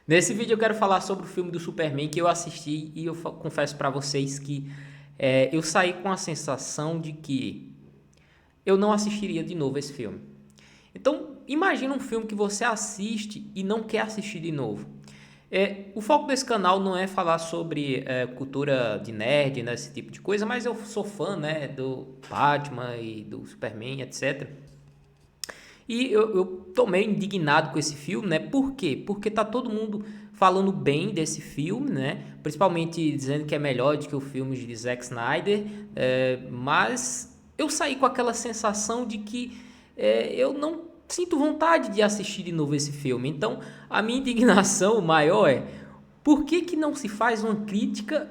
Nesse vídeo eu quero falar sobre o filme do Superman que eu assisti e eu confesso pra vocês que eu saí com a sensação de que eu não assistiria de novo esse filme. Então, imagina um filme que você assiste e não quer assistir de novo. O foco desse canal não é falar sobre cultura de nerd, né, esse tipo de coisa, mas eu sou fã, né, do Batman e do Superman, etc. E eu tô meio indignado com esse filme, né? Por quê? Porque tá todo mundo falando bem desse filme, né? Principalmente dizendo que é melhor do que o filme de Zack Snyder. Mas eu saí com aquela sensação de que eu não sinto vontade de assistir de novo esse filme. Então, a minha indignação maior é por que não se faz uma crítica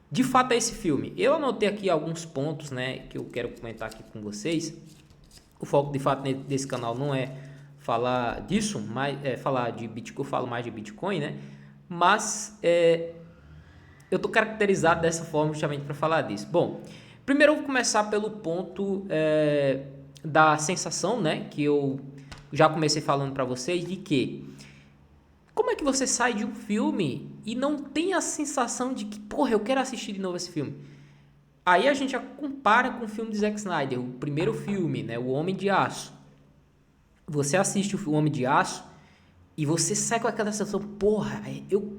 de fato a esse filme? Eu anotei aqui alguns pontos, né, que eu quero comentar aqui com vocês. O foco de fato desse canal não é falar disso, mas falar de Bitcoin, eu falo mais de Bitcoin, né? Mas eu tô caracterizado dessa forma justamente para falar disso. Bom, primeiro eu vou começar pelo ponto da sensação, né? Que eu já comecei falando para vocês de que como é que você sai de um filme e não tem a sensação de que, porra, eu quero assistir de novo esse filme? Aí a gente já compara com o filme de Zack Snyder, o primeiro filme, né, O Homem de Aço. Você assiste o Homem de Aço e você sai com aquela sensação, porra, eu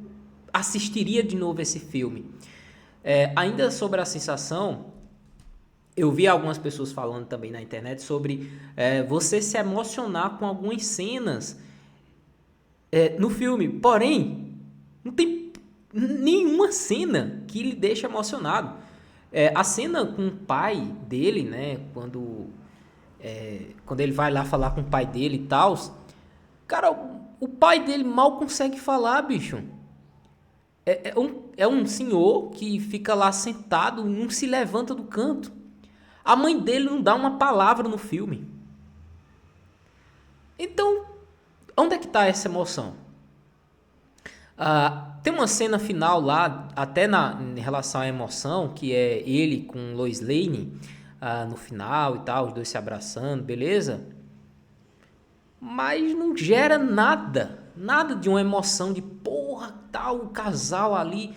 assistiria de novo esse filme. Ainda sobre a sensação, eu vi algumas pessoas falando também na internet sobre você se emocionar com algumas cenas no filme. Porém, não tem nenhuma cena que lhe deixe emocionado. A cena com o pai dele, né? Quando ele vai lá falar com o pai dele e tal. Cara, o pai dele mal consegue falar, bicho. É um senhor que fica lá sentado, não se levanta do canto. A mãe dele não dá uma palavra no filme. Então, onde é que está essa emoção? Tem uma cena final lá, até em relação à emoção, que é ele com Lois Lane no final e tal, os dois se abraçando, beleza? Mas não gera nada de uma emoção de porra, tal, o casal ali.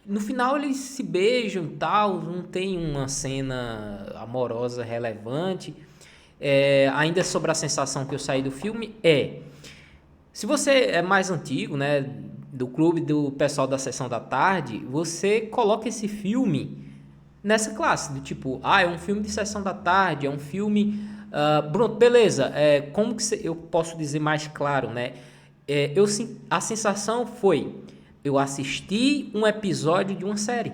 No final eles se beijam e tal, não tem uma cena amorosa relevante. Ainda sobre a sensação que eu saí do filme, se você é mais antigo, né, do clube do pessoal da sessão da tarde, você coloca esse filme nessa classe, do tipo, é um filme de sessão da tarde, é um filme... Pronto, beleza, como que eu posso dizer mais claro, né? A sensação foi, eu assisti um episódio de uma série.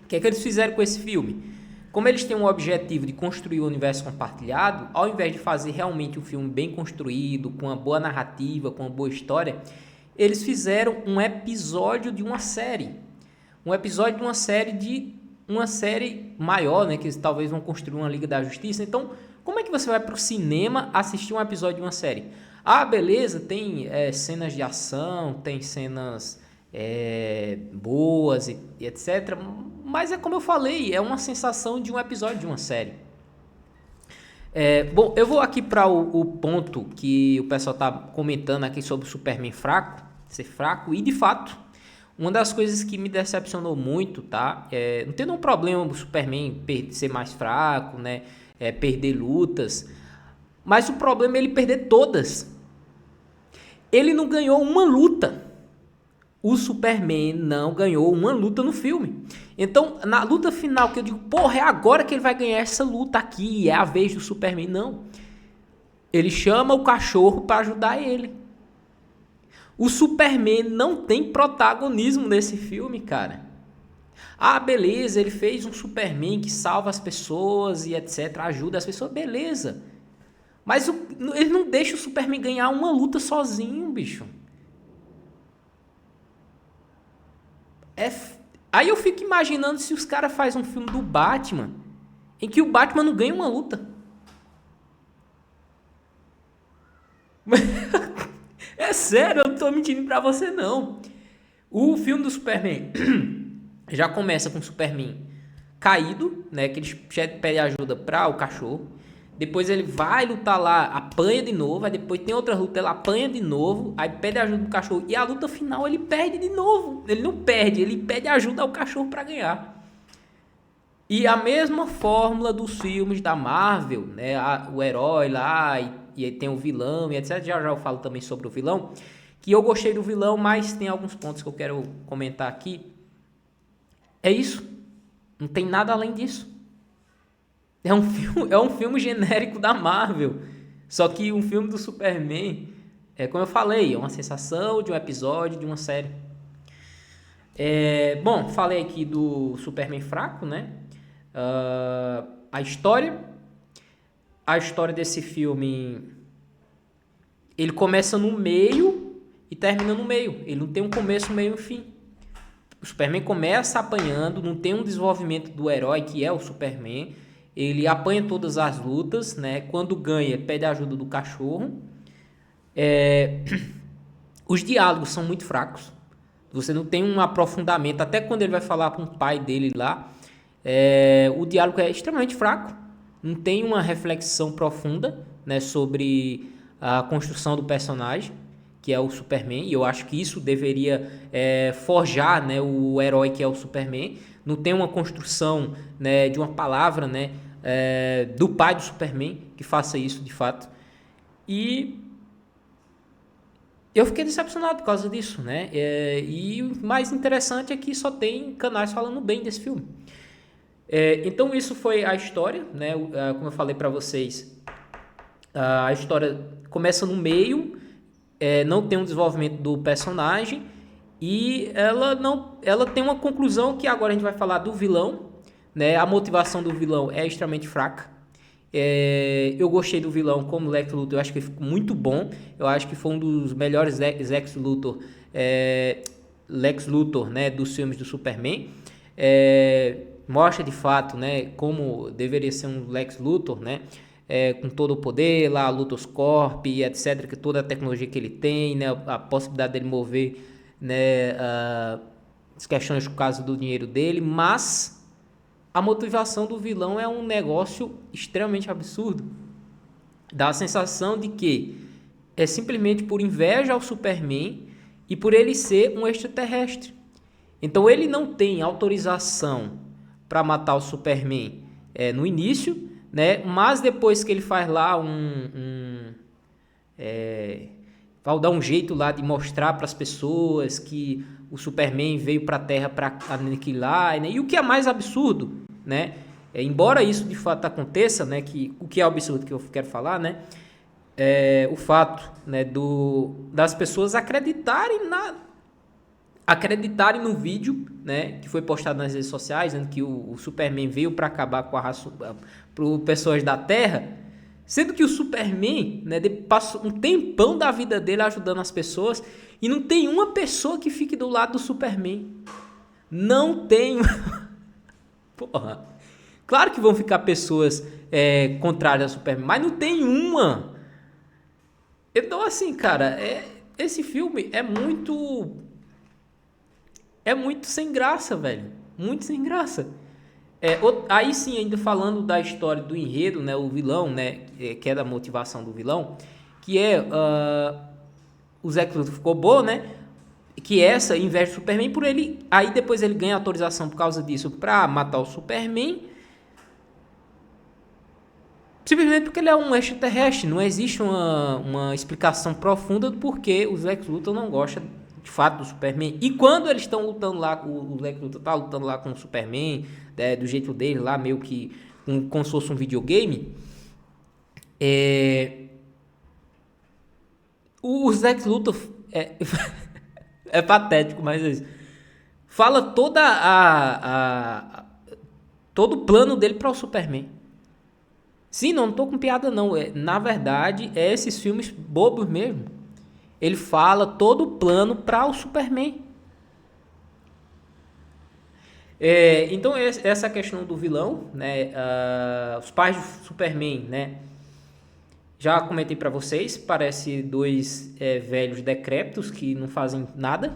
O que é que eles fizeram com esse filme? Como eles têm um objetivo de construir o universo compartilhado, ao invés de fazer realmente um filme bem construído, com uma boa narrativa, com uma boa história, eles fizeram um episódio de uma série. Um episódio de uma série maior, né? Que eles talvez vão construir uma Liga da Justiça. Então, como é que você vai para o cinema assistir um episódio de uma série? Beleza, tem cenas de ação, tem cenas boas e etc. Mas é como eu falei, é uma sensação de um episódio de uma série. Bom, eu vou aqui para o ponto que o pessoal tá comentando aqui sobre o Superman ser fraco, e de fato, uma das coisas que me decepcionou muito, tá? Não tem nenhum problema o Superman ser mais fraco, né? Perder lutas, mas o problema é ele perder todas. Ele não ganhou uma luta. O Superman não ganhou uma luta no filme. Então, na luta final, que eu digo, porra, é agora que ele vai ganhar essa luta aqui, é a vez do Superman. Não. Ele chama o cachorro para ajudar ele. O Superman não tem protagonismo nesse filme, cara. Beleza, ele fez um Superman que salva as pessoas e etc, ajuda as pessoas, beleza. Mas ele não deixa o Superman ganhar uma luta sozinho, bicho. Aí eu fico imaginando se os caras fazem um filme do Batman em que o Batman não ganha uma luta. É sério, eu não tô mentindo pra você não. O filme do Superman já começa com o Superman caído, né, que ele pede ajuda para o cachorro. depois ele vai lutar lá, apanha de novo, aí depois tem outra luta, ele apanha de novo, aí pede ajuda do cachorro, e a luta final ele perde de novo. Ele não perde, ele pede ajuda ao cachorro para ganhar. E a mesma fórmula dos filmes da Marvel, né? O herói lá, e tem o vilão, e etc. Já eu falo também sobre o vilão, que eu gostei do vilão, mas tem alguns pontos que eu quero comentar aqui. É isso, não tem nada além disso. É um filme genérico da Marvel. Só que um filme do Superman, como eu falei, é uma sensação de um episódio, de uma série. Bom, falei aqui do Superman fraco, né? A história desse filme, ele começa no meio e termina no meio. Ele não tem um começo, meio e fim. O Superman começa apanhando, não tem um desenvolvimento do herói que é o Superman. Ele apanha todas as lutas, né? Quando ganha, pede a ajuda do cachorro. Os diálogos são muito fracos. Você não tem um aprofundamento. Até quando ele vai falar com o pai dele lá, o diálogo é extremamente fraco. Não tem uma reflexão profunda, né, sobre a construção do personagem, que é o Superman. E eu acho que isso deveria forjar, né, o herói que é o Superman. Não tem uma construção, né, de uma palavra, né, do pai do Superman que faça isso de fato. E eu fiquei decepcionado por causa disso, né? E o mais interessante é que só tem canais falando bem desse filme. Então isso foi a história, né? Como eu falei para vocês, a história começa no meio, não tem um desenvolvimento do personagem e ela tem uma conclusão que agora a gente vai falar do vilão, né? A motivação do vilão é extremamente fraca. Eu gostei do vilão como Lex Luthor, eu acho que ele ficou muito bom. Eu acho que foi um dos melhores Lex Luthor, né, dos filmes do Superman. Mostra de fato, né, como deveria ser um Lex Luthor, né, com todo o poder, lá, a Luthor Corp, etc, que toda a tecnologia que ele tem, né, a possibilidade dele mover, né, as questões por causa do dinheiro dele, mas a motivação do vilão é um negócio extremamente absurdo. Dá a sensação de que é simplesmente por inveja ao Superman e por ele ser um extraterrestre. Então ele não tem autorização para matar o Superman no início, né? Mas depois que ele faz lá vai dar um jeito lá de mostrar para as pessoas que o Superman veio para a Terra para aniquilar, né? E o que é mais absurdo, né? Embora isso de fato aconteça, né? O que é absurdo que eu quero falar, né? O fato, né, das pessoas acreditarem no vídeo, né, que foi postado nas redes sociais, dizendo que o Superman veio para acabar com a raça, para pessoas da Terra, sendo que o Superman, né, passa um tempão da vida dele ajudando as pessoas e não tem uma pessoa que fique do lado do Superman. Não tem. Porra. Claro que vão ficar pessoas contrárias ao Superman, mas não tem uma. Então, assim, cara, esse filme é muito sem graça, velho. Muito sem graça. Aí sim, ainda falando da história do enredo, né, o vilão, né, que é da motivação do vilão, que o Lex Luthor ficou bom, né, que essa inveja do Superman por ele, aí depois ele ganha autorização por causa disso pra matar o Superman, simplesmente porque ele é um extraterrestre. Não existe uma explicação profunda do porquê o Lex Luthor não gosta de fato do Superman. E quando eles estão lutando lá, o Lex Luthor tá lutando lá com o Superman, do jeito dele lá, meio que como se fosse um videogame, o Lex Luthor é patético, mas fala todo o plano dele para o Superman. Sim, não tô com piada não. Na verdade, esses filmes bobos mesmo. Ele fala todo o plano para o Superman. Então essa questão do vilão, né? Os pais do Superman, né? Já comentei para vocês, parece dois velhos decrépitos que não fazem nada,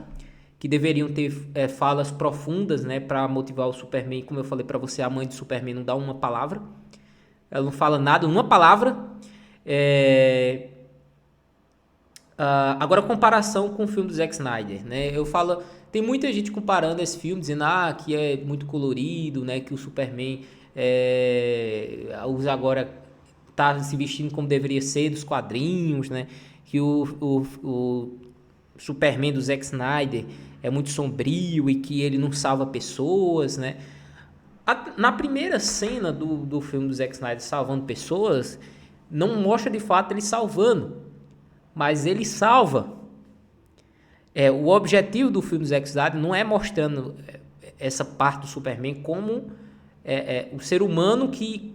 que deveriam ter falas profundas, né, para motivar o Superman. Como eu falei para você, a mãe do Superman não dá uma palavra. ela não fala nada, uma palavra. Agora, comparação com o filme do Zack Snyder, né? Tem muita gente comparando esse filme, dizendo que é muito colorido, né? Que o Superman usa agora, tá se vestindo como deveria ser dos quadrinhos, né? Que o Superman do Zack Snyder é muito sombrio e que ele não salva pessoas, né? Na primeira cena do filme do Zack Snyder salvando pessoas, não mostra de fato ele salvando, mas ele salva. O objetivo do filme do Zack Snyder não é mostrando essa parte do Superman como o ser humano que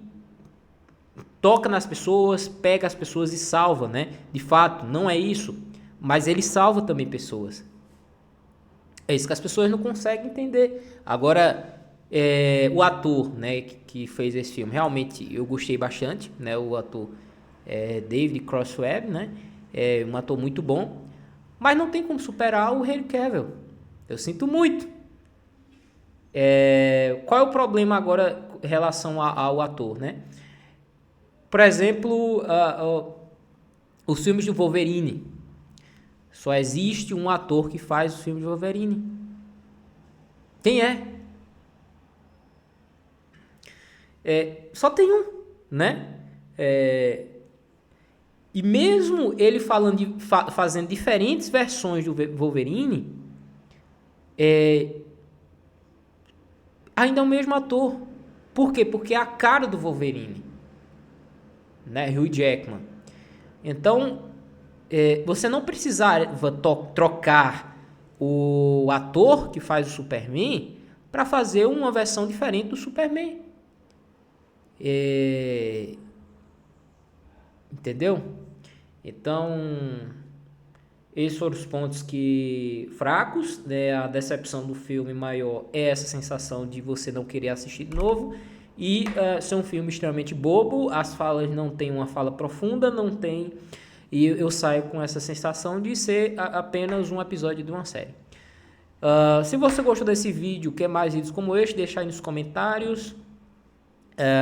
toca nas pessoas, pega as pessoas e salva, né? De fato, não é isso, mas ele salva também pessoas. É isso que as pessoas não conseguem entender. Agora, o ator, né, que fez esse filme, realmente eu gostei bastante, né? O ator David Crossweb, né? É um ator muito bom, mas não tem como superar o Henry Cavill. Eu sinto muito. Qual é o problema agora em relação ao ator, né? Por exemplo, os filmes de Wolverine. Só existe um ator que faz os filmes de Wolverine. Quem é? Só tem um, né? E mesmo ele fazendo diferentes versões do Wolverine, ainda é o mesmo ator. Por quê? Porque é a cara do Wolverine, né? Hugh Jackman. Então, você não precisava trocar o ator que faz o Superman para fazer uma versão diferente do Superman. Entendeu? Então, esses foram os pontos fracos, né? A decepção do filme maior é essa sensação de você não querer assistir de novo. E ser um filme extremamente bobo, as falas não tem uma fala profunda, não tem... E eu saio com essa sensação de ser apenas um episódio de uma série. Se você gostou desse vídeo, quer mais vídeos como este, deixa aí nos comentários.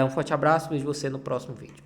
Um forte abraço, vejo você no próximo vídeo.